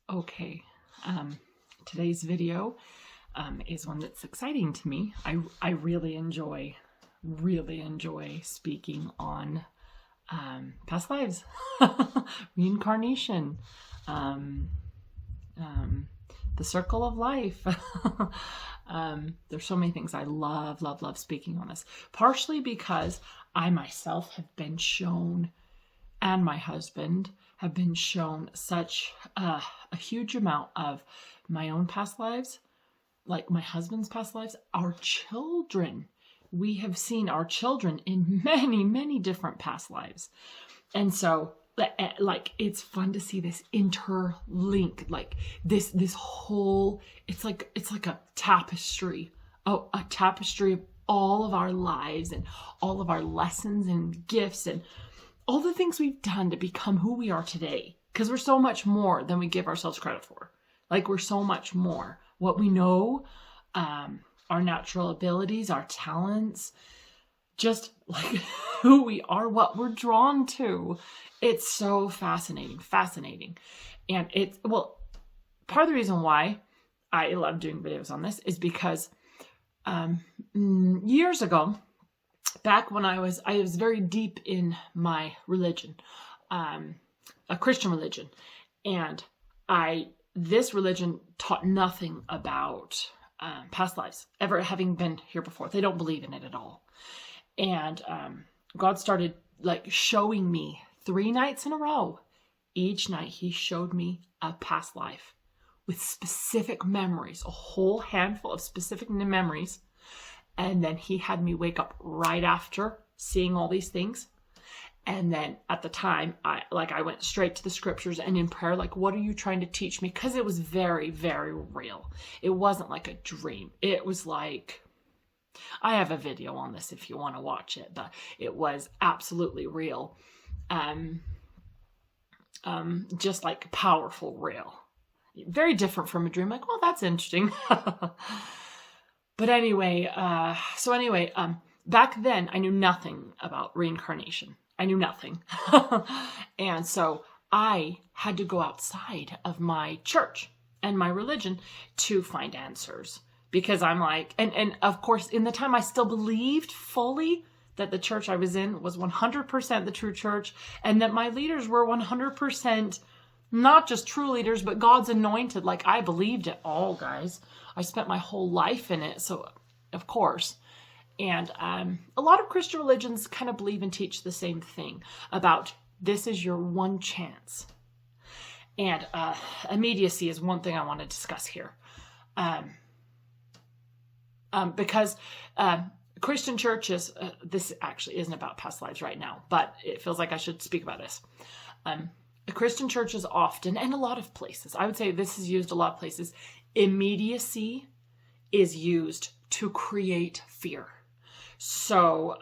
Okay, today's video is one that's exciting to me. I really enjoy speaking on past lives, reincarnation, the circle of life. There's so many things I love speaking on this, partially because I myself have been shown, and my husband have been shown such a huge amount of my own past lives, like my husband's past lives, our children. We have seen our children in many different past lives. And so like it's fun to see this interlink, like this whole, it's like a tapestry, a tapestry of all of our lives and all of our lessons and gifts and all the things we've done to become who we are today. Because we're so much more than we give ourselves credit for. Like, we're so much more. What we know, our natural abilities, our talents, just like who we are, what we're drawn to. It's so fascinating. And well, part of the reason why I love doing videos on this is because years ago, back when I was very deep in my religion, a Christian religion, and this religion taught nothing about past lives, ever having been here before. They don't believe in it at all. And God started like showing me 3 nights in a row. Each night he showed me a past life with specific memories, a whole handful of specific memories. And then he had me wake up right after seeing all these things. And then at the time, I went straight to the scriptures and in prayer, like, what are you trying to teach me? Because it was very real. It wasn't like a dream. It was like, I have a video on this if you want to watch it, but it was absolutely real. Just like powerful, real. Very different from a dream. Like, well, that's interesting. But anyway, back then I knew nothing about reincarnation. I knew nothing. And so I had to go outside of my church and my religion to find answers. Because I'm like, and of course, in the time I still believed fully that the church I was in was 100% the true church, and that my leaders were 100% not just true leaders, but God's anointed. Like, I believed it all, guys. I spent my whole life in it, so of course. And a lot of Christian religions kind of believe and teach the same thing about this is your one chance. And immediacy is one thing I want to discuss here. Because Christian churches, this actually isn't about past lives right now, but it feels like I should speak about this. Christian churches often, and a lot of places, I would say this is used a lot of places, immediacy is used to create fear. So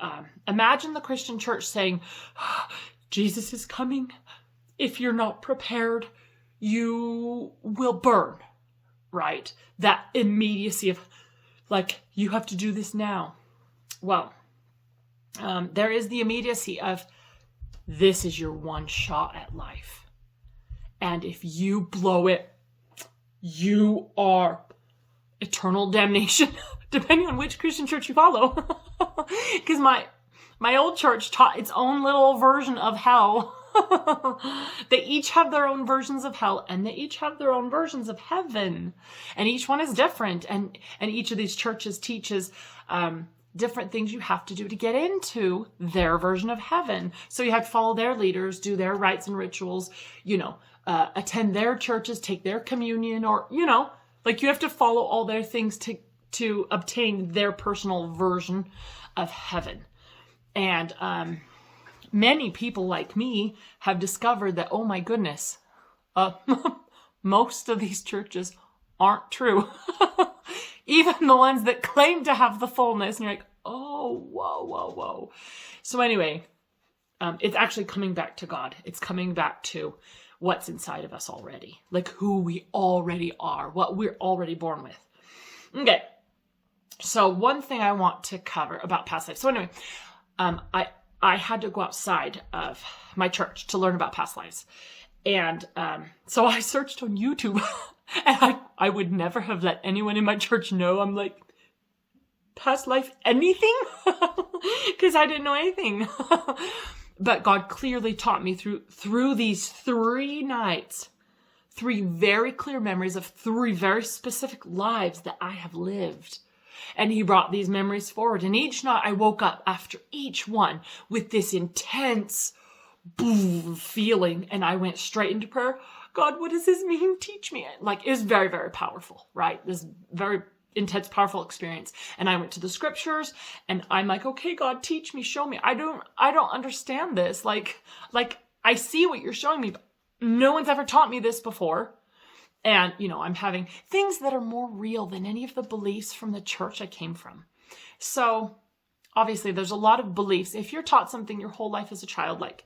imagine the Christian church saying, Jesus is coming. If you're not prepared, you will burn, right? That immediacy of like, you have to do this now. Well, there is the immediacy of this is your one shot at life. And if you blow it, you are eternal damnation, depending on which Christian church you follow. Because my old church taught its own little version of hell. They each have their own versions of hell, and they each have their own versions of heaven. And each one is different. And each of these churches teaches different things you have to do to get into their version of heaven. So you have to follow their leaders, do their rites and rituals, attend their churches, take their communion, or, like you have to follow all their things to obtain their personal version of heaven. And many people like me have discovered that, oh my goodness, most of these churches aren't true. Even the ones that claim to have the fullness. And you're like, oh, whoa. So anyway, it's actually coming back to God. It's coming back to what's inside of us already. Like who we already are, what we're already born with. Okay. So one thing I want to cover about past life. So anyway, I had to go outside of my church to learn about past lives. And so I searched on YouTube, and I would never have let anyone in my church know. I'm like, past life anything? Because I didn't know anything. But God clearly taught me through these 3 nights, 3 very clear memories of 3 very specific lives that I have lived. And he brought these memories forward. And each night I woke up after each one with this intense boom feeling. And I went straight into prayer. God, what does this mean? Teach me. Like, it was very, very powerful, right? This very intense, powerful experience. And I went to the scriptures and I'm like, okay, God, teach me, show me. I don't understand this. Like I see what you're showing me, but no one's ever taught me this before. And, I'm having things that are more real than any of the beliefs from the church I came from. So obviously there's a lot of beliefs. If you're taught something your whole life as a child, like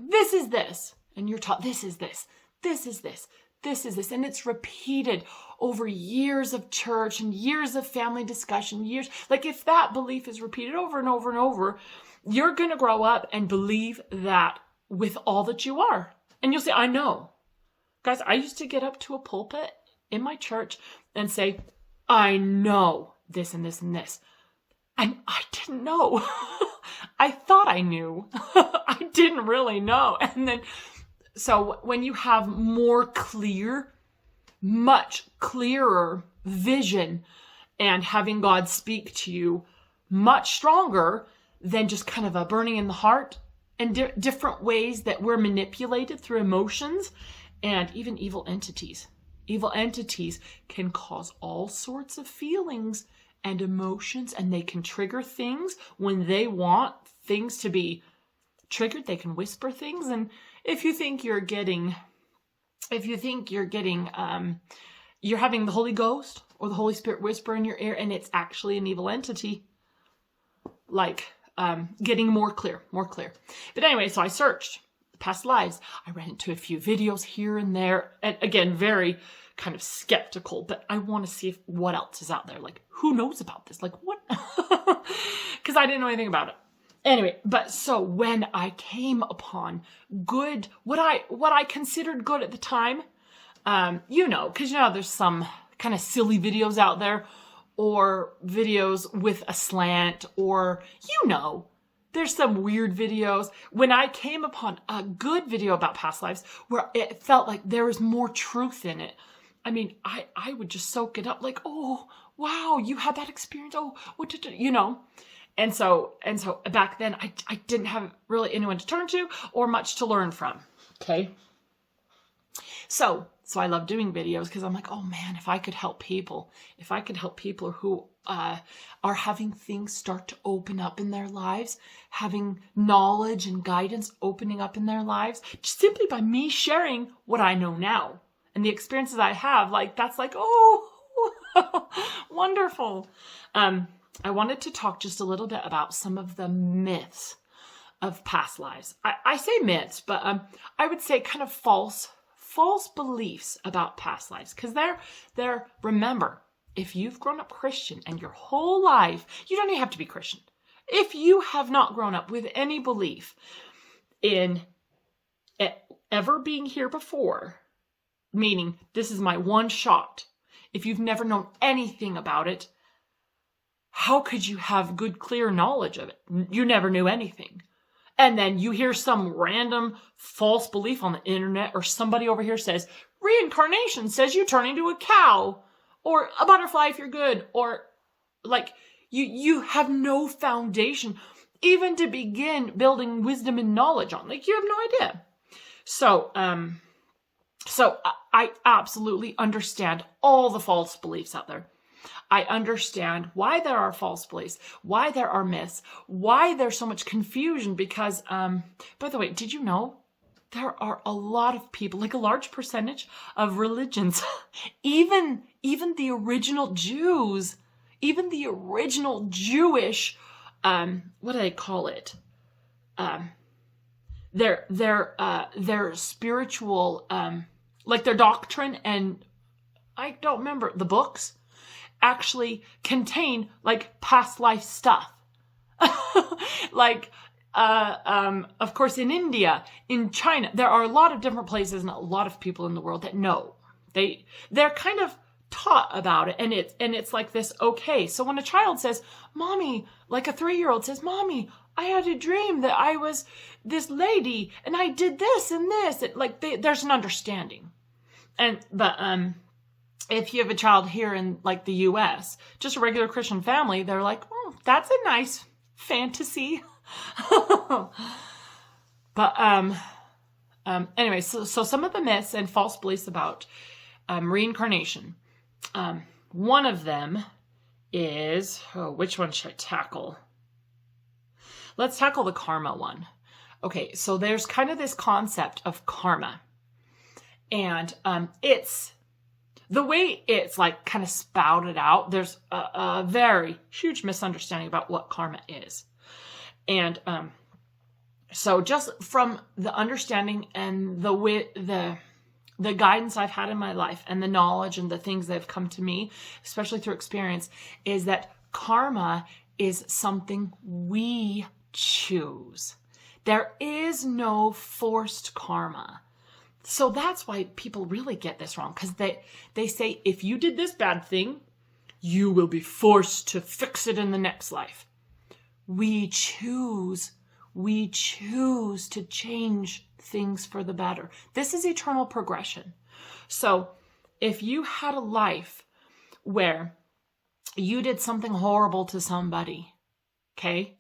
this is this, and you're taught this is this, this is this, this is this, and it's repeated over years of church and years of family discussion, years. Like, if that belief is repeated over and over and over, you're going to grow up and believe that with all that you are. And you'll say, I know. Guys, I used to get up to a pulpit in my church and say, I know this and this and this. And I didn't know. I thought I knew. I didn't really know. And then, so when you have much clearer vision and having God speak to you much stronger than just kind of a burning in the heart and different ways that we're manipulated through emotions and even evil entities. Evil entities can cause all sorts of feelings and emotions, and they can trigger things when they want things to be triggered. They can whisper things. And if you think you're having the Holy Ghost or the Holy Spirit whisper in your ear and it's actually an evil entity, getting more clear. But anyway, so I searched past lives. I ran into a few videos here and there, and again, very kind of skeptical, but I want to see what else is out there. Like, who knows about this? Like, what? Because I didn't know anything about it. Anyway, but so when I came upon good, what I considered good at the time, because there's some kind of silly videos out there, or videos with a slant, or there's some weird videos. When I came upon a good video about past lives where it felt like there was more truth in it, I mean, I would just soak it up, like, oh wow, you had that experience. Oh, what did you? And so back then I didn't have really anyone to turn to or much to learn from. Okay. So I love doing videos because I'm like, oh man, if I could help people who are having things start to open up in their lives, having knowledge and guidance opening up in their lives, just simply by me sharing what I know now and the experiences I have, that's oh, wonderful. I wanted to talk just a little bit about some of the myths of past lives. I say myths, but I would say kind of false beliefs about past lives. Because remember, if you've grown up Christian and your whole life, you don't even have to be Christian. If you have not grown up with any belief in ever being here before, meaning this is my one shot, if you've never known anything about it, how could you have good, clear knowledge of it? You never knew anything. And then you hear some random false belief on the internet, or somebody over here says, reincarnation says you turn into a cow, or a butterfly if you're good, or you have no foundation even to begin building wisdom and knowledge on. You have no idea. So I absolutely understand all the false beliefs out there. I understand why there are false beliefs, why there are myths, why there's so much confusion, because, by the way, did you know there are a lot of people, a large percentage of religions, even the original Jews, even the original Jewish, what do they call it? Their spiritual, their doctrine, and I don't remember, the books actually contain past life stuff. Of course, in India, in China, there are a lot of different places and a lot of people in the world that know. They're kind of taught about it, and it's like this, okay. So when a child says, Mommy, like a 3-year-old says, Mommy, I had a dream that I was this lady and I did this and this, there's an understanding. But if you have a child here in like the US, just a regular Christian family, they're like, oh, that's a nice fantasy. But anyway, so some of the myths and false beliefs about reincarnation. One of them is, which one should I tackle? Let's tackle the karma one. Okay, so there's kind of this concept of karma. And it's the way it's like kind of spouted out. There's a very huge misunderstanding about what karma is. And so just from the understanding and the guidance I've had in my life and the knowledge and the things that have come to me, especially through experience, is that karma is something we choose. There is no forced karma. So that's why people really get this wrong, because they say, if you did this bad thing, you will be forced to fix it in the next life. We choose to change things for the better. This is eternal progression. So if you had a life where you did something horrible to somebody, okay,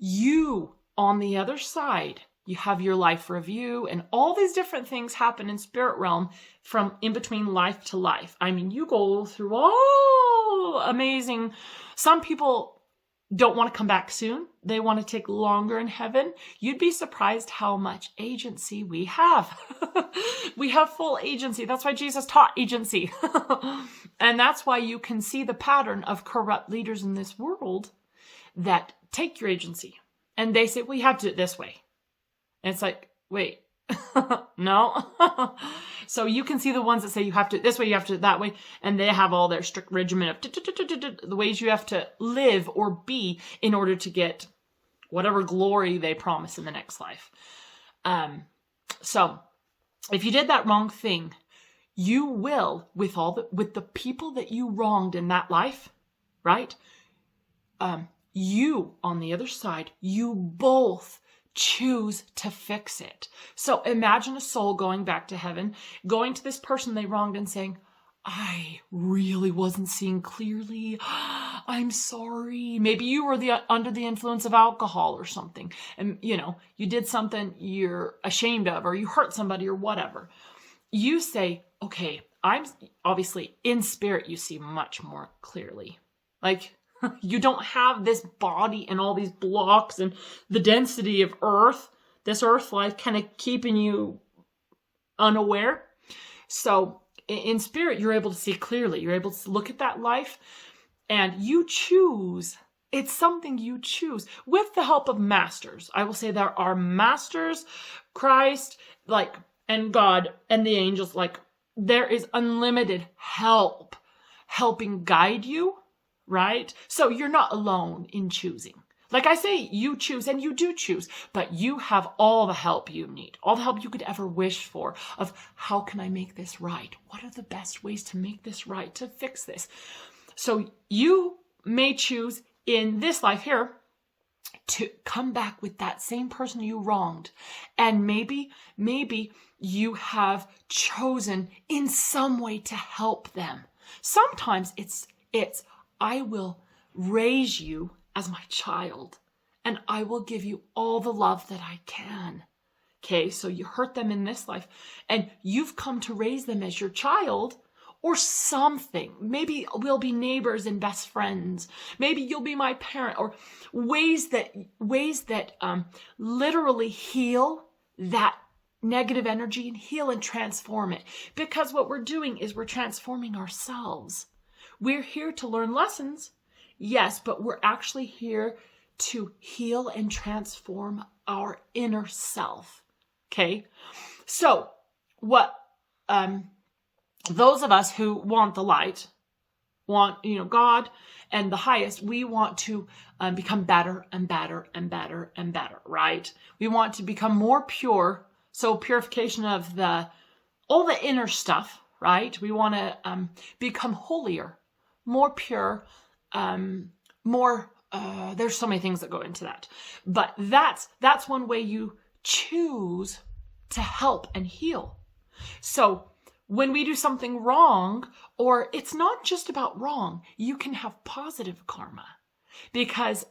you on the other side, you have your life review and all these different things happen in spirit realm from in between life to life. I mean, you go through all amazing. Some people don't want to come back soon. They want to take longer in heaven. You'd be surprised how much agency we have. We have full agency. That's why Jesus taught agency. And that's why you can see the pattern of corrupt leaders in this world that take your agency. And they say, well, you have to do it this way. And it's like, wait, no. So you can see the ones that say you have to this way, you have to that way. And they have all their strict regimen of the ways you have to live or be in order to get whatever glory they promise in the next life. So if you did that wrong thing, you will, with the people that you wronged in that life, right? You, on the other side, you both choose to fix it. So imagine a soul going back to heaven, going to this person they wronged and saying, I really wasn't seeing clearly. I'm sorry. Maybe you were under the influence of alcohol or something. And, you did something you're ashamed of, or you hurt somebody or whatever. You say, okay, I'm obviously in spirit. You see much more clearly. Like, you don't have this body and all these blocks and the density of earth, this earth life kind of keeping you unaware. So in spirit, you're able to see clearly. You're able to look at that life and you choose. It's something you choose with the help of masters. I will say there are masters, Christ, and God and the angels. There is unlimited help helping guide you. Right? So you're not alone in choosing. Like I say, you choose and you do choose, but you have all the help you need, all the help you could ever wish for of how can I make this right? What are the best ways to make this right, to fix this? So you may choose in this life here to come back with that same person you wronged. And maybe you have chosen in some way to help them. Sometimes it's I will raise you as my child, and I will give you all the love that I can. Okay, so you hurt them in this life, and you've come to raise them as your child, or something. Maybe we'll be neighbors and best friends. Maybe you'll be my parent, or ways that literally heal that negative energy and heal and transform it. Because what we're doing is we're transforming ourselves. We're here to learn lessons, yes, but we're actually here to heal and transform our inner self, okay? So what those of us who want the light, want, God and the highest, we want to become better and better and better and better, right? We want to become more pure. So purification of all the inner stuff, right? We want to become holier, more pure, more, there's so many things that go into that. But that's one way you choose to help and heal. So when we do something wrong, or it's not just about wrong, you can have positive karma. Because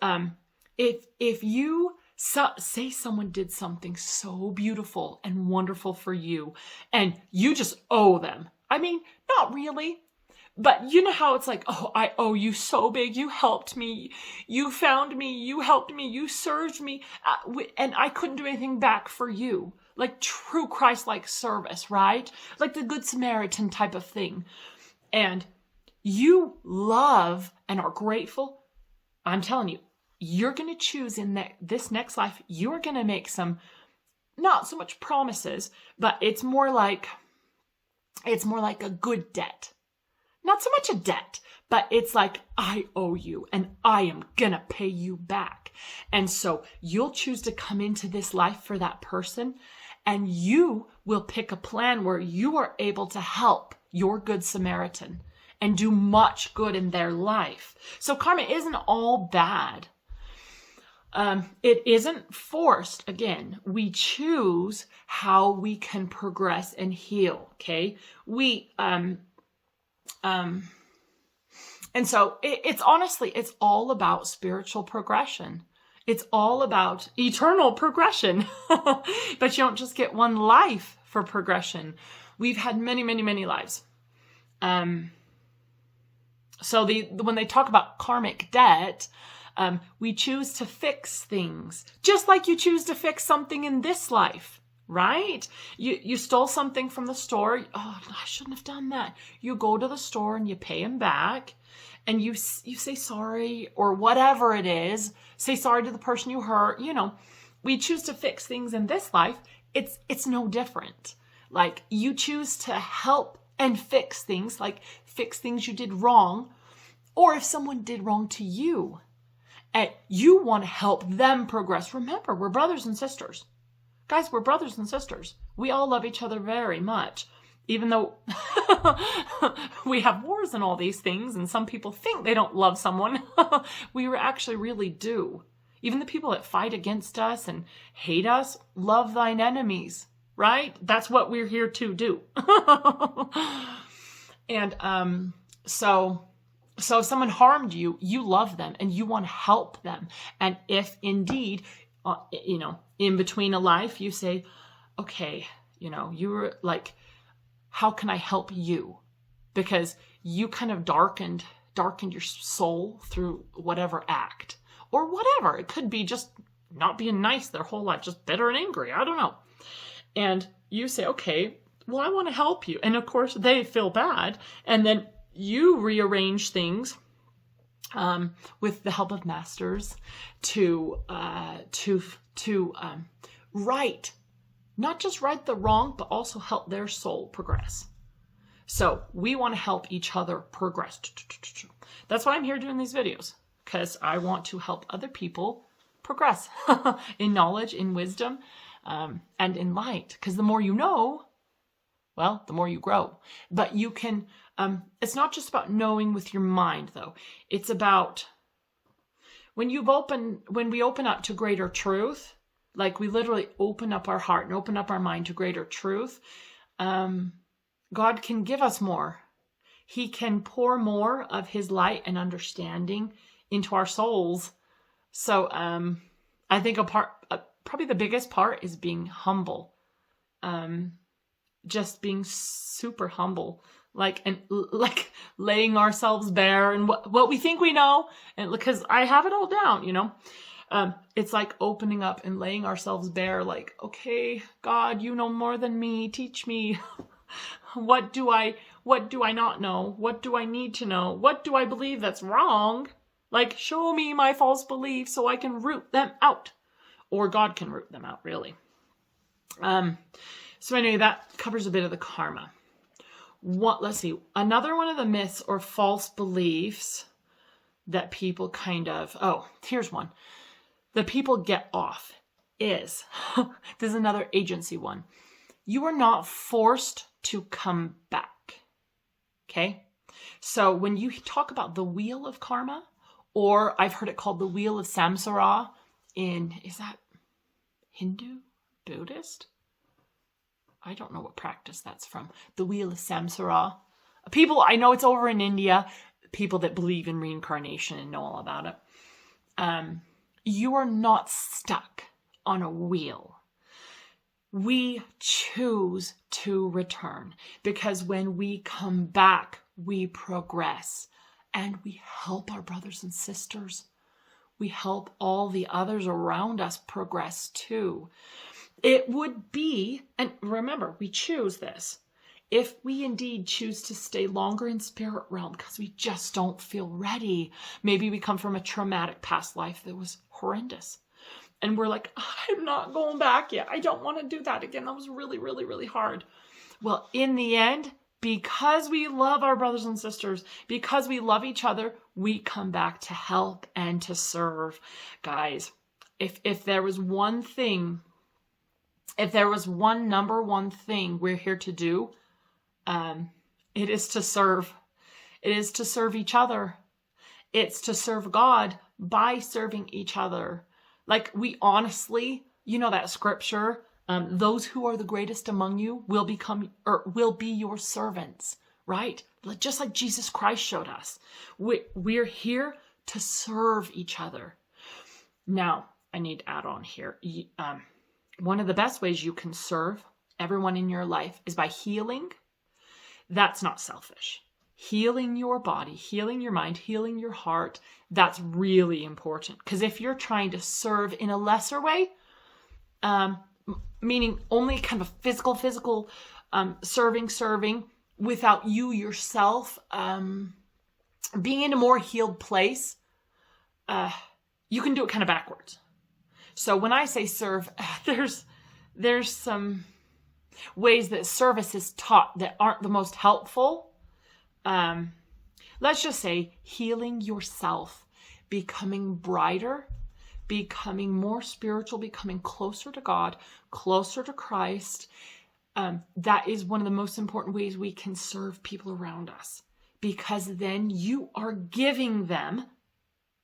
if you say someone did something so beautiful and wonderful for you, and you just owe them. I mean, not really. But you know how it's like, oh, I owe you so big. You helped me. You found me. You helped me. You served me. And I couldn't do anything back for you. Like true Christ-like service, right? Like the Good Samaritan type of thing. And you love and are grateful. I'm telling you, you're going to choose in this next life, you're going to make some, not so much promises, but it's more like a good debt. Not so much a debt, but it's like, I owe you and I am going to pay you back. And so you'll choose to come into this life for that person, and you will pick a plan where you are able to help your Good Samaritan and do much good in their life. So karma isn't all bad. It isn't forced. Again, we choose how we can progress and heal. Okay. And so it's honestly, it's all about spiritual progression. It's all about eternal progression, but you don't just get one life for progression. We've had many, many, many lives. So when they talk about karmic debt, we choose to fix things, just like you choose to fix something in this life, right? You stole something from the store. Oh, I shouldn't have done that. You go to the store and you pay them back, and you say sorry, or whatever it is. Say sorry to the person you hurt. We choose to fix things in this life. It's no different. Like you choose to help and fix things, like fix things you did wrong, or if someone did wrong to you, and you want to help them progress. Remember, we're brothers and sisters. Guys, we're brothers and sisters. We all love each other very much, even though we have wars and all these things, and some people think they don't love someone. We actually really do. Even the people that fight against us and hate us, love thine enemies, right? That's what we're here to do. And so if someone harmed you, you love them and you want to help them. And if indeed, in between a life, you say, okay, you were like, how can I help you? Because you kind of darkened your soul through whatever act or whatever. It could be just not being nice their whole life, just bitter and angry. I don't know. And you say, okay, well, I want to help you. And of course they feel bad. And then you rearrange things with the help of masters to right, not just right the wrong, but also help their soul progress. So we want to help each other progress. That's why I'm here doing these videos, because I want to help other people progress in knowledge, in wisdom, and in light. Because the more you know, well, the more you grow. But you can, it's not just about knowing with your mind, though. It's about when we open up to greater truth, like we literally open up our heart and open up our mind to greater truth, God can give us more. He can pour more of his light and understanding into our souls. So I think probably the biggest part is being humble. Just being super humble, like laying ourselves bare and what we think we know, and because I have it all down, it's like opening up and laying ourselves bare, like, okay, God, you know more than me, teach me. What do I not know? What do I need to know? What do I believe that's wrong? Like, show me my false beliefs so I can root them out, or God can root them out, really. So anyway, that covers a bit of the karma. let's see, another one of the myths or false beliefs that people here's one. The people get off is, this is another agency one. You are not forced to come back. Okay? So when you talk about the wheel of karma, or I've heard it called the wheel of samsara is that Hindu? Buddhist? I don't know what practice that's from. The wheel of samsara. People, I know it's over in India, people that believe in reincarnation and know all about it. You are not stuck on a wheel. We choose to return because when we come back, we progress and we help our brothers and sisters. We help all the others around us progress too. It would be, and remember, we choose this, if we indeed choose to stay longer in spirit realm because we just don't feel ready. Maybe we come from a traumatic past life that was horrendous. And we're like, I'm not going back yet. I don't want to do that again. That was really, really, really hard. Well, in the end, because we love our brothers and sisters, because we love each other, we come back to help and to serve. Guys, if there was one thing, if there was one number one thing we're here to do, it is to serve. It is to serve each other. It's to serve God by serving each other. Like we honestly, you know that scripture, those who are the greatest among you will be your servants, right? Just like Jesus Christ showed us. We're here to serve each other. Now, I need to add on here. One of the best ways you can serve everyone in your life is by healing. That's not selfish. Healing your body, healing your mind, healing your heart, that's really important. Because if you're trying to serve in a lesser way, meaning only kind of physical serving, without you yourself being in a more healed place, you can do it kind of backwards. So when I say serve, there's some ways that service is taught that aren't the most helpful. Let's just say healing yourself, becoming brighter, becoming more spiritual, becoming closer to God, closer to Christ. That is one of the most important ways we can serve people around us, because then you are giving them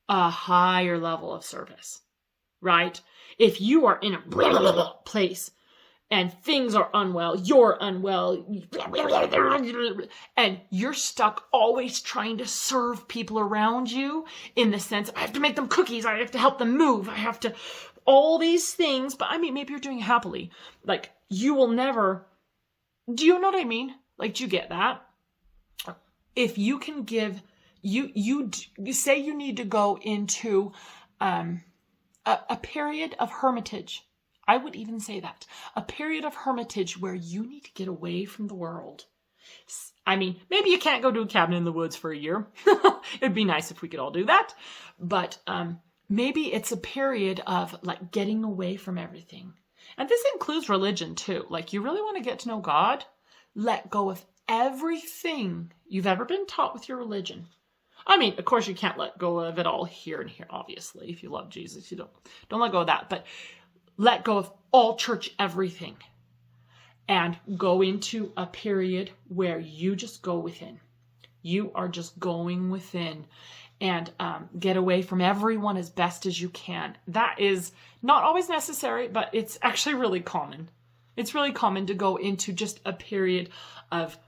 a higher level of service, right? If you are in a place and things are unwell, you're unwell, and you're stuck always trying to serve people around you in the sense, I have to make them cookies, I have to help them move, I have to, all these things, but I mean, maybe you're doing it happily. Like, you will never, do you know what I mean? Like, do you get that? If you can give, you say you need to go into a period of hermitage. I would even say that. A period of hermitage where you need to get away from the world. I mean, maybe you can't go to a cabin in the woods for a year. It'd be nice if we could all do that. But maybe it's a period of like getting away from everything. And this includes religion too. Like, you really want to get to know God? Let go of everything you've ever been taught with your religion. I mean, of course you can't let go of it all here and here, obviously. If you love Jesus, you don't let go of that. But let go of all church everything and go into a period where you just go within. You are just going within and get away from everyone as best as you can. That is not always necessary, but it's actually really common. It's really common to go into just a period of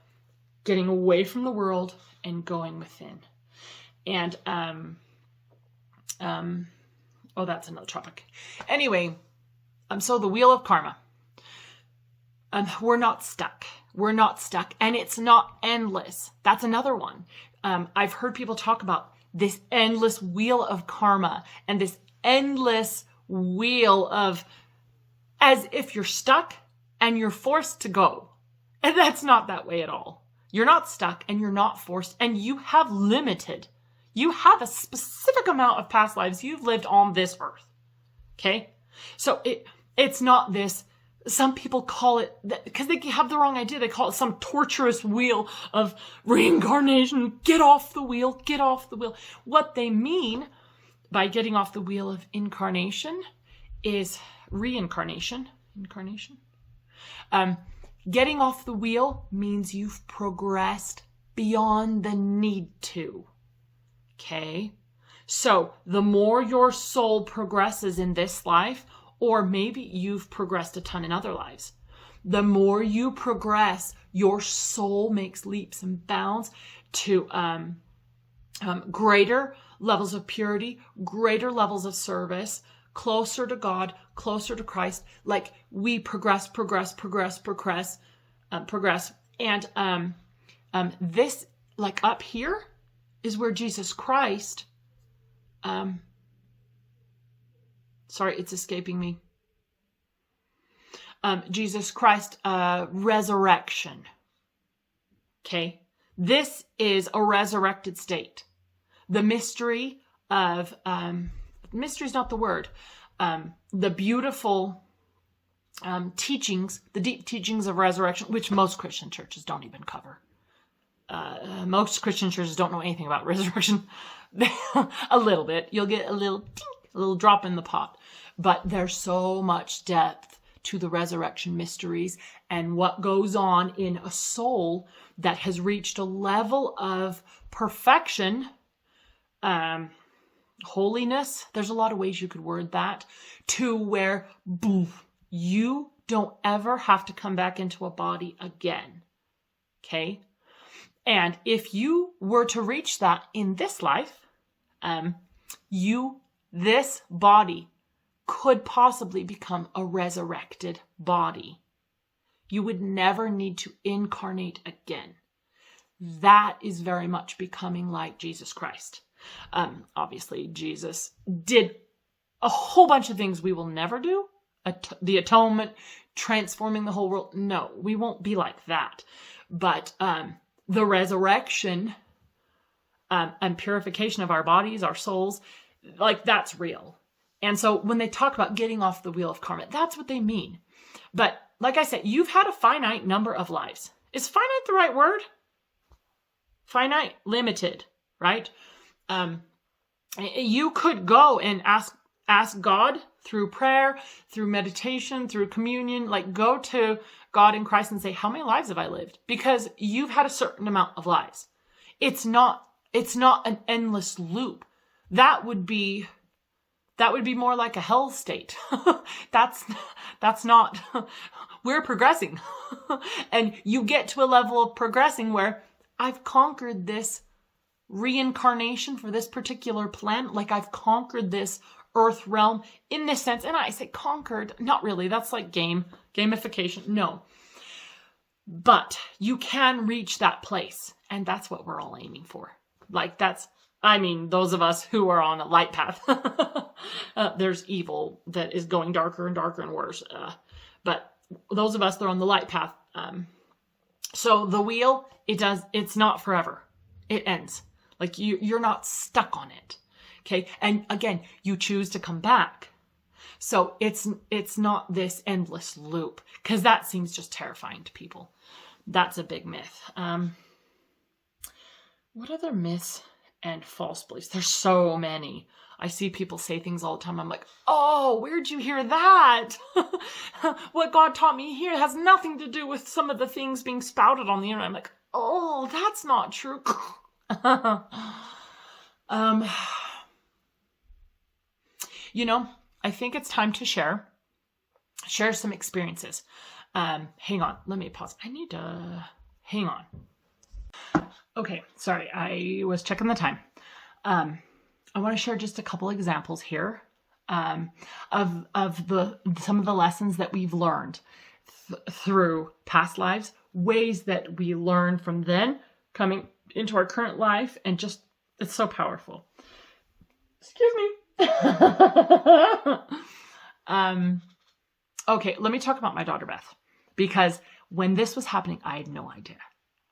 getting away from the world and going within. And, that's another topic. Anyway, so the wheel of karma. We're not stuck. We're not stuck. And it's not endless. That's another one. I've heard people talk about this endless wheel of karma and this endless wheel of as if you're stuck and you're forced to go. And that's not that way at all. You're not stuck and you're not forced, and you have a specific amount of past lives you've lived on this earth. Okay? So it's not this Some people call it, because they have the wrong idea, they call it some torturous wheel of reincarnation. Get off the wheel, get off the wheel. What they mean by getting off the wheel of incarnation is reincarnation. Incarnation. Getting off the wheel means you've progressed beyond the need to. Okay? So the more your soul progresses in this life, or maybe you've progressed a ton in other lives, the more you progress, your soul makes leaps and bounds to greater levels of purity, greater levels of service, closer to God, closer to Christ. Like we progress. And this, like up here, is where Jesus Christ, sorry, it's escaping me. Jesus Christ, resurrection. Okay. This is a resurrected state. The mystery of, mystery is not the word. The beautiful teachings, the deep teachings of resurrection, which most Christian churches don't even cover. Most Christian churches don't know anything about resurrection. A little bit. You'll get a little drop in the pot. But there's so much depth to the resurrection mysteries and what goes on in a soul that has reached a level of perfection, holiness. There's a lot of ways you could word that, to where you don't ever have to come back into a body again. Okay? And if you were to reach that in this life, this body could possibly become a resurrected body. You would never need to incarnate again. That is very much becoming like Jesus Christ. Obviously, Jesus did a whole bunch of things we will never do. The atonement, transforming the whole world. No, we won't be like that. But the resurrection and purification of our bodies, our souls, like that's real. And so when they talk about getting off the wheel of karma, that's what they mean. But like I said, you've had a finite number of lives. Is finite the right word? Finite, limited, right? You could go and ask God through prayer, through meditation, through communion, like go to God in Christ and say, how many lives have I lived? Because you've had a certain amount of lives. It's not an endless loop. That would be more like a hell state. That's not, we're progressing. And you get to a level of progressing where I've conquered this reincarnation for this particular planet. Like I've conquered this earth realm in this sense. And I say conquered, not really. That's like gamification. No. But you can reach that place. And that's what we're all aiming for. Like those of us who are on a light path, there's evil that is going darker and darker and worse. But those of us that are on the light path. So the wheel, it's not forever. It ends. Like you're not stuck on it. Okay. And again, you choose to come back. So it's not this endless loop, because that seems just terrifying to people. That's a big myth. What other myths and false beliefs? There's so many. I see people say things all the time. I'm like, oh, where'd you hear that? What God taught me here has nothing to do with some of the things being spouted on the internet. I'm like, oh, that's not true. I think it's time to share some experiences. Hang on, let me pause. I need to hang on. Okay, sorry, I was checking the time. I want to share just a couple examples here of some of the lessons that we've learned through past lives, ways that we learn from then coming into our current life, and just it's so powerful. Excuse me. Okay, let me talk about my daughter Beth, because when this was happening, I had no idea.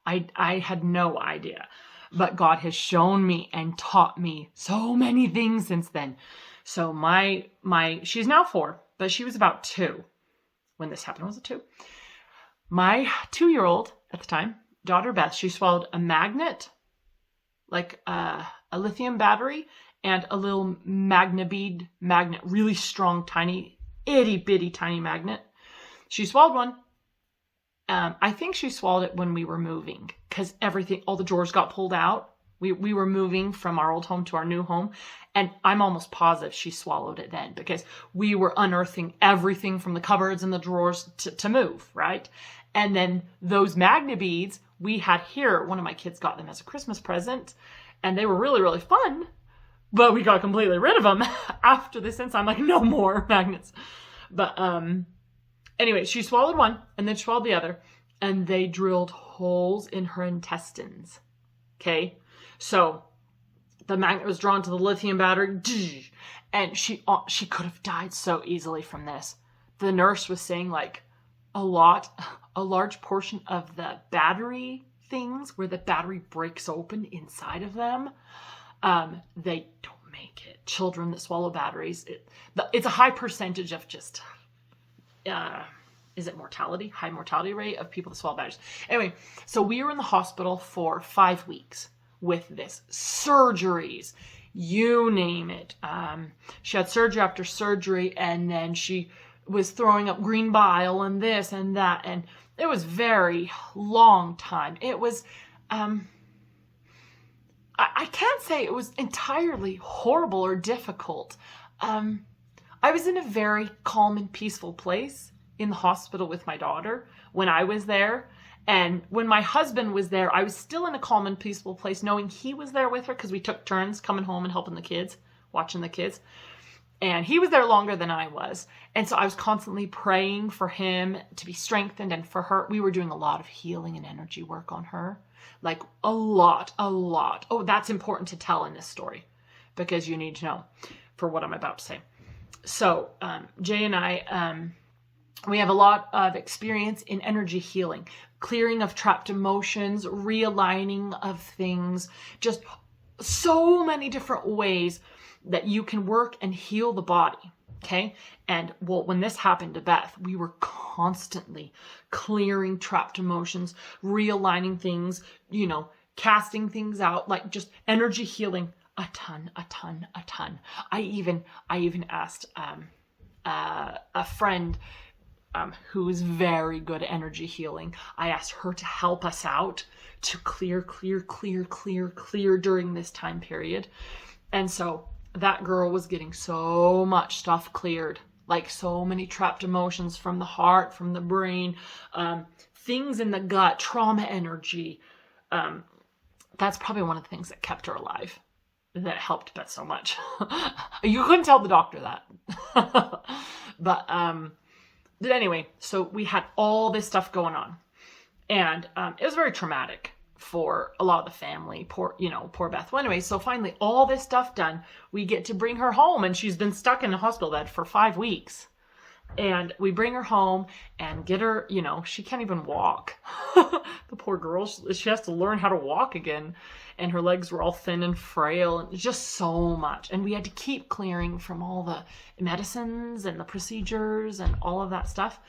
I had no idea, but God has shown me and taught me so many things since then. So she's now 4, but she was about 2. when this happened. Was it 2? My 2-year-old at the time, daughter Beth, she swallowed a magnet, like a lithium battery, and a little magnet, really strong, tiny, itty bitty tiny magnet. She swallowed one. I think she swallowed it when we were moving, because all the drawers got pulled out. We were moving from our old home to our new home, and I'm almost positive she swallowed it then, because we were unearthing everything from the cupboards and the drawers to move, right? And then those magnet beads we had here, one of my kids got them as a Christmas present, and they were really, really fun, but we got completely rid of them after this incident. I'm like, no more magnets. But anyway, she swallowed one, and then she swallowed the other, and they drilled holes in her intestines. Okay? So the magnet was drawn to the lithium battery, and she could have died so easily from this. The nurse was saying, like, a large portion of the battery things, where the battery breaks open inside of them, they don't make it. Children that swallow batteries, it's a high percentage of just, is it mortality? High mortality rate of people that swallow batteries. Anyway, so we were in the hospital for 5 weeks with this. Surgeries, you name it. She had surgery after surgery, and then she was throwing up green bile and this and that, and it was very long time. It was, I can't say it was entirely horrible or difficult. I was in a very calm and peaceful place in the hospital with my daughter when I was there. And when my husband was there, I was still in a calm and peaceful place, knowing he was there with her, because we took turns coming home and helping the kids, watching the kids. And he was there longer than I was. And so I was constantly praying for him to be strengthened, and for her. We were doing a lot of healing and energy work on her. Like a lot. Oh, that's important to tell in this story, because you need to know for what I'm about to say. So Jay and I, we have a lot of experience in energy healing, clearing of trapped emotions, realigning of things, just so many different ways that you can work and heal the body. Okay. And well, when this happened to Beth, we were constantly clearing trapped emotions, realigning things, casting things out, like just energy healing a ton. I even asked a friend who is very good at energy healing. I asked her to help us out to clear during this time period. And so that girl was getting so much stuff cleared, like so many trapped emotions from the heart, from the brain, things in the gut, trauma energy. That's probably one of the things that kept her alive, that helped Beth so much. You couldn't tell the doctor that. But anyway, so we had all this stuff going on, and it was very traumatic for a lot of the family. Poor Beth. Well, anyway, so finally all this stuff done, we get to bring her home, and she's been stuck in a hospital bed for 5 weeks. And we bring her home and get her, she can't even walk. The poor girl, she has to learn how to walk again. And her legs were all thin and frail, and just so much. And we had to keep clearing from all the medicines and the procedures and all of that stuff.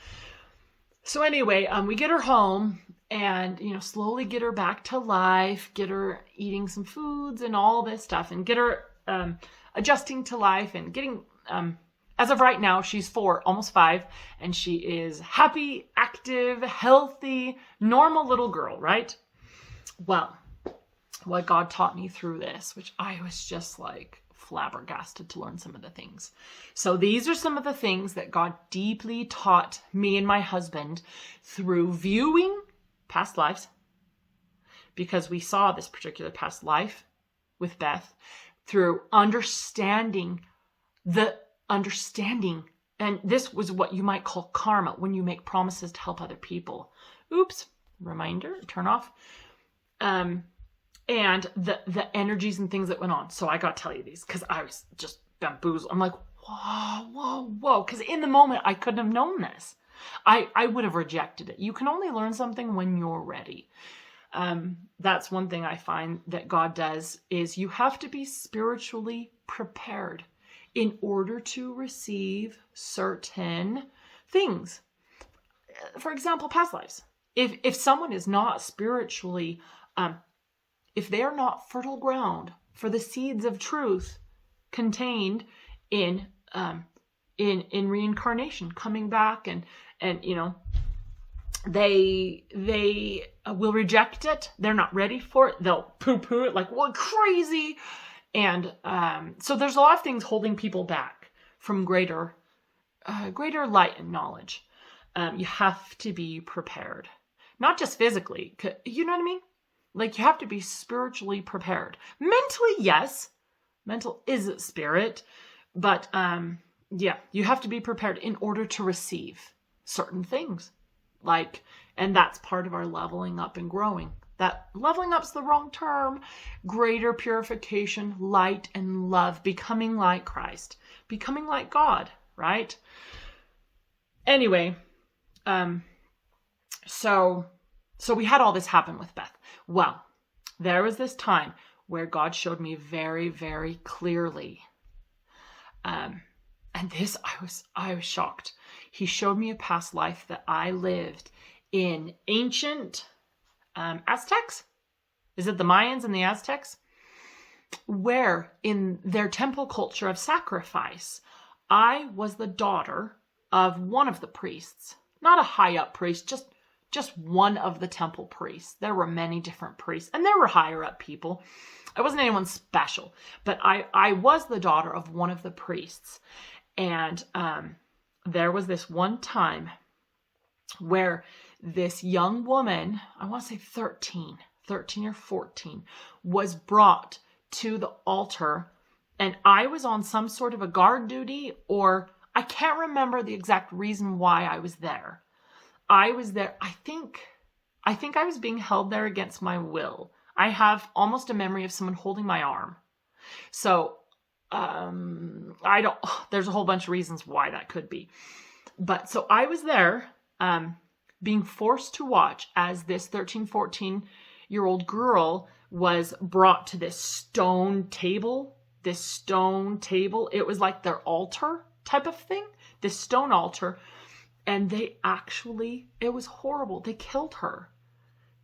So anyway, we get her home and, slowly get her back to life, get her eating some foods and all this stuff, and get her adjusting to life and getting... as of right now, she's 4, almost 5, and she is happy, active, healthy, normal little girl, right? Well, what God taught me through this, which I was just like flabbergasted to learn some of the things. So these are some of the things that God deeply taught me and my husband through viewing past lives, because we saw this particular past life with Beth, through understanding, and this was what you might call karma, when you make promises to help other people. Oops, reminder, turn off. And the energies and things that went on. So I got to tell you these, because I was just bamboozled. I'm like, whoa. Because in the moment, I couldn't have known this. I would have rejected it. You can only learn something when you're ready. That's one thing I find that God does, is you have to be spiritually prepared in order to receive certain things. for example, past lives. If someone is not spiritually, if they are not fertile ground for the seeds of truth contained in reincarnation, coming back and they will reject it. They're not ready for it. They'll poo-poo it like, well, crazy. And so there's a lot of things holding people back from greater light and knowledge. You have to be prepared. Not just physically, you know what I mean? Like, you have to be spiritually prepared. Mentally, yes. Mental is spirit. But, you have to be prepared in order to receive certain things. Like, and that's part of our leveling up and growing. That leveling up's the wrong term. Greater purification, light and love, becoming like Christ, becoming like God, right? Anyway, so we had all this happen with Beth. Well, there was this time where God showed me very, very clearly. And this, I was shocked. He showed me a past life that I lived in ancient Aztecs. Is it the Mayans and the Aztecs? Where in their temple culture of sacrifice, I was the daughter of one of the priests. Not a high up priest, just one of the temple priests. There were many different priests, and there were higher up people. I wasn't anyone special, but I was the daughter of one of the priests. And there was this one time where this young woman, I want to say 13 or 14, was brought to the altar, and I was on some sort of a guard duty, or I can't remember the exact reason why I was there. I was there, I think I was being held there against my will. I have almost a memory of someone holding my arm. So, there's a whole bunch of reasons why that could be. But so I was there, being forced to watch as this 13, 14-year-old girl was brought to this stone table. It was like their altar type of thing, this stone altar. And it was horrible. They killed her.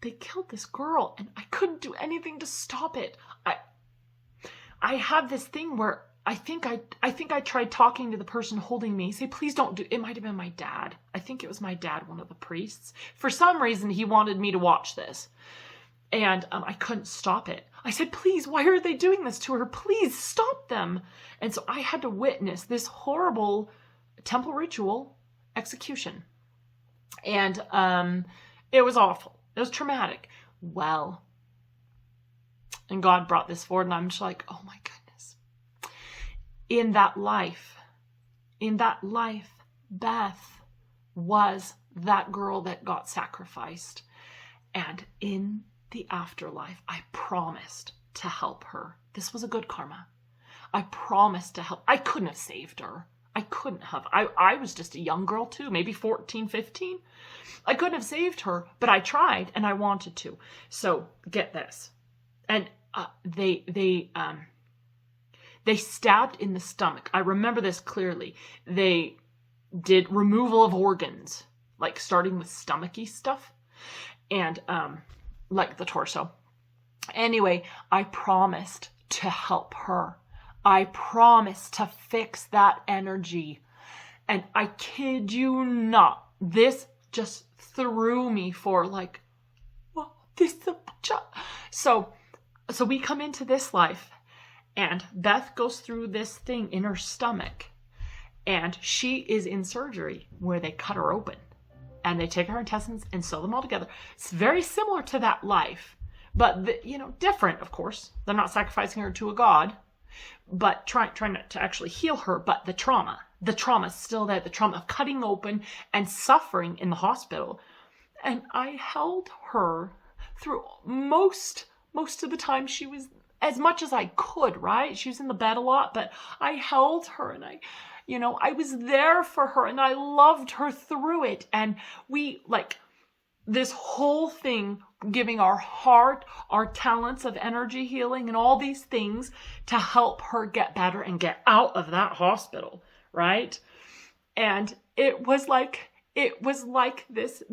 They killed this girl, and I couldn't do anything to stop it. I have this thing where I think I tried talking to the person holding me, say, please don't do, it might have been my dad. I think it was my dad, one of the priests. For some reason, he wanted me to watch this. And I couldn't stop it. I said, please, why are they doing this to her? Please stop them. And so I had to witness this horrible temple ritual execution. And it was awful. It was traumatic. Well, and God brought this forward, and I'm just like, oh my goodness. In that life, Beth was that girl that got sacrificed. And in the afterlife, I promised to help her. This was a good karma. I promised to help. I couldn't have saved her. I couldn't have. I was just a young girl too, maybe 14, 15. I couldn't have saved her, but I tried and I wanted to. So get this. And they stabbed in the stomach. I remember this clearly. They did removal of organs, like starting with stomachy stuff and like the torso. Anyway, I promised to help her. I promised to fix that energy. And I kid you not, this just threw me for like, well, this is a job. So we come into this life, and Beth goes through this thing in her stomach, and she is in surgery where they cut her open and they take her intestines and sew them all together. It's very similar to that life, but different, of course. They're not sacrificing her to a god, but trying to actually heal her. But the trauma is still there. The trauma of cutting open and suffering in the hospital. And I held her through most of the time. She was as much as I could, right? She was in the bed a lot, but I held her, and I was there for her, and I loved her through it. And we, like, this whole thing, giving our heart, our talents of energy healing and all these things to help her get better and get out of that hospital, right? And it was like, it was like this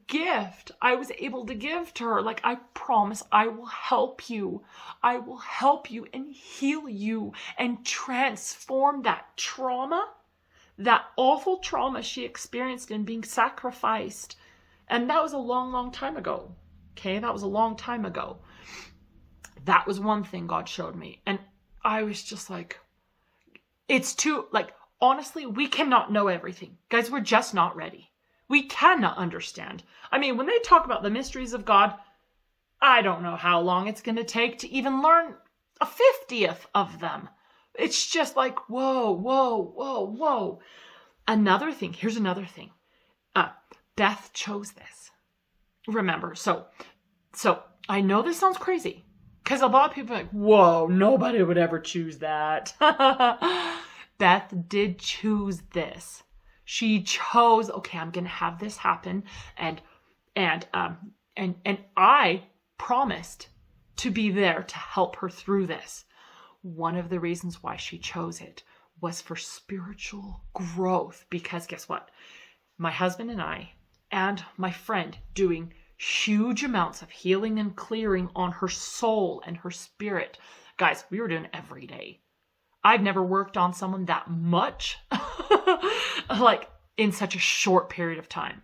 gift I was able to give to her. Like, I promise I will help you. I will help you and heal you and transform that trauma, that awful trauma she experienced in being sacrificed. And that was a long, long time ago. Okay, that was a long time ago. That was one thing God showed me. And I was just like, it's too, like, honestly, we cannot know everything. Guys, we're just not ready. We cannot understand. I mean, when they talk about the mysteries of God, I don't know how long it's going to take to even learn a 50th of them. It's just like, whoa, whoa, whoa, whoa. Another thing, here's another thing. Beth chose this. Remember, so I know this sounds crazy because a lot of people are like, whoa, nobody would ever choose that. Beth did choose this. She chose, okay, I'm going to have this happen. And I promised to be there to help her through this. One of the reasons why she chose it was for spiritual growth, because guess what? My husband and I and my friend doing huge amounts of healing and clearing on her soul and her spirit. Guys, we were doing it every day. I've never worked on someone that much, like in such a short period of time.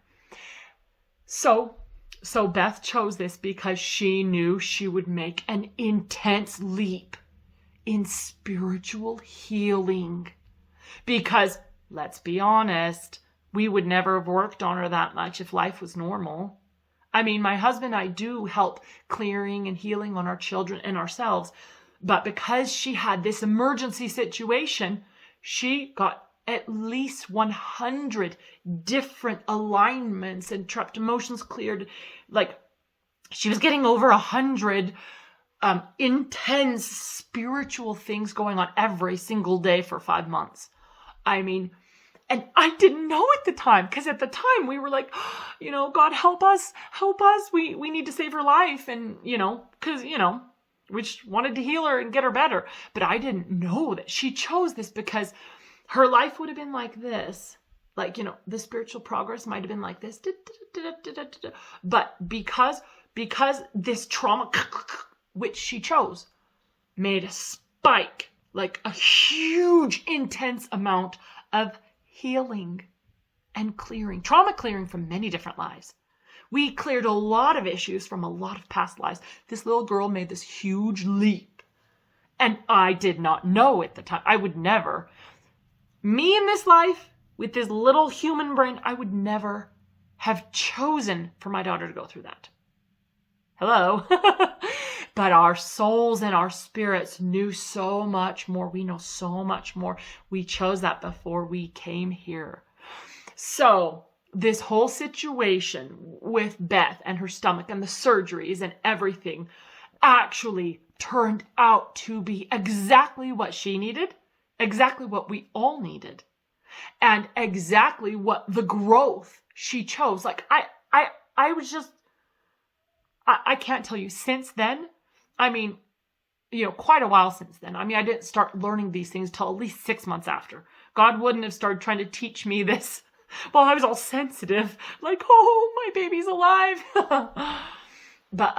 So Beth chose this because she knew she would make an intense leap in spiritual healing. Because, let's be honest, we would never have worked on her that much if life was normal. I mean, my husband and I do help clearing and healing on our children and ourselves. But because she had this emergency situation, she got at least 100 different alignments and trapped emotions cleared. Like, she was getting over 100 intense spiritual things going on every single day for 5 months. I mean, and I didn't know at the time, because at the time we were like, you know, God, help us. We need to save her life. And, you know, because, you know, we just wanted to heal her and get her better. But I didn't know that she chose this because her life would have been like this. Like, you know, the spiritual progress might have been like this. But because this trauma, which she chose, made a spike, like a huge, intense amount of healing and clearing, trauma clearing from many different lives. We cleared a lot of issues from a lot of past lives. This little girl made this huge leap. And I did not know at the time. I would never. Me in this life, with this little human brain, I would never have chosen for my daughter to go through that. Hello. But our souls and our spirits knew so much more. We know so much more. We chose that before we came here. So this whole situation with Beth and her stomach and the surgeries and everything actually turned out to be exactly what she needed, exactly what we all needed, and exactly what the growth she chose. Like, I was just, I can't tell you since then. I mean, you know, quite a while since then. I mean, I didn't start learning these things till at least 6 months after. God wouldn't have started trying to teach me this while I was all sensitive. Like, oh, my baby's alive. But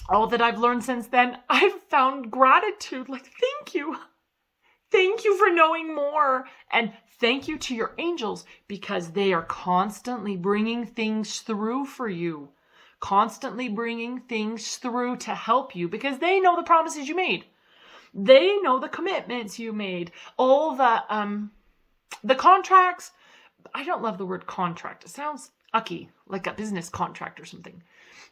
all that I've learned since then, I've found gratitude. Like, thank you. Thank you for knowing more. And thank you to your angels, because they are constantly bringing things through for you. Constantly bringing things through to help you, because they know the promises you made. They know the commitments you made. All the contracts. I don't love the word contract. It sounds ucky, like a business contract or something.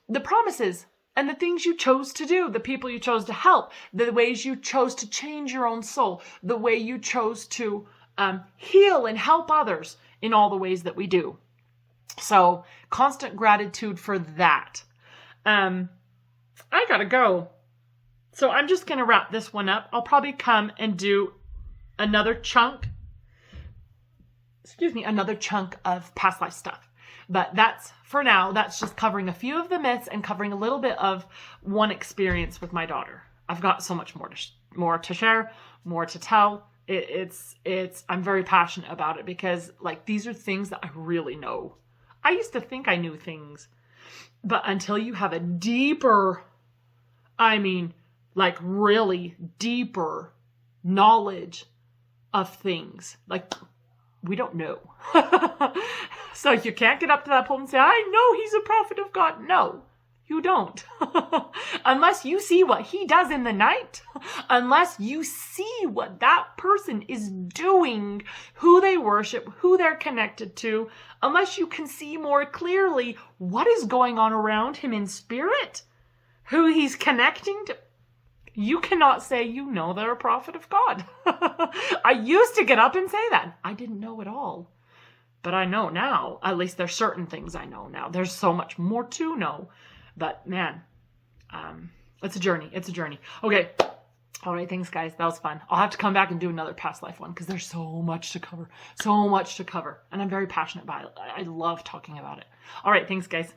The promises and the things you chose to do, the people you chose to help, the ways you chose to change your own soul, the way you chose to heal and help others in all the ways that we do. So constant gratitude for that. I gotta go. So I'm just going to wrap this one up. I'll probably come and do another chunk of past life stuff. But that's, for now, that's just covering a few of the myths and covering a little bit of one experience with my daughter. I've got so much more to share, more to tell. I'm very passionate about it because like these are things that I really know. I used to think I knew things, but until you have a deeper, I mean, like really deeper knowledge of things, like we don't know. So you can't get up to that pulpit and say, I know he's a prophet of God. No, you don't. Unless you see what he does in the night, unless you see what that person is doing, who they worship, who they're connected to, unless you can see more clearly what is going on around him in spirit, who he's connecting to, you cannot say you know they're a prophet of God. I used to get up and say that. I didn't know it all. But I know now. At least there's certain things I know now. There's so much more to know. But man, it's a journey. It's a journey. Okay. All right. Thanks, guys. That was fun. I'll have to come back and do another past life one because there's so much to cover. So much to cover. And I'm very passionate about it. I love talking about it. All right. Thanks, guys.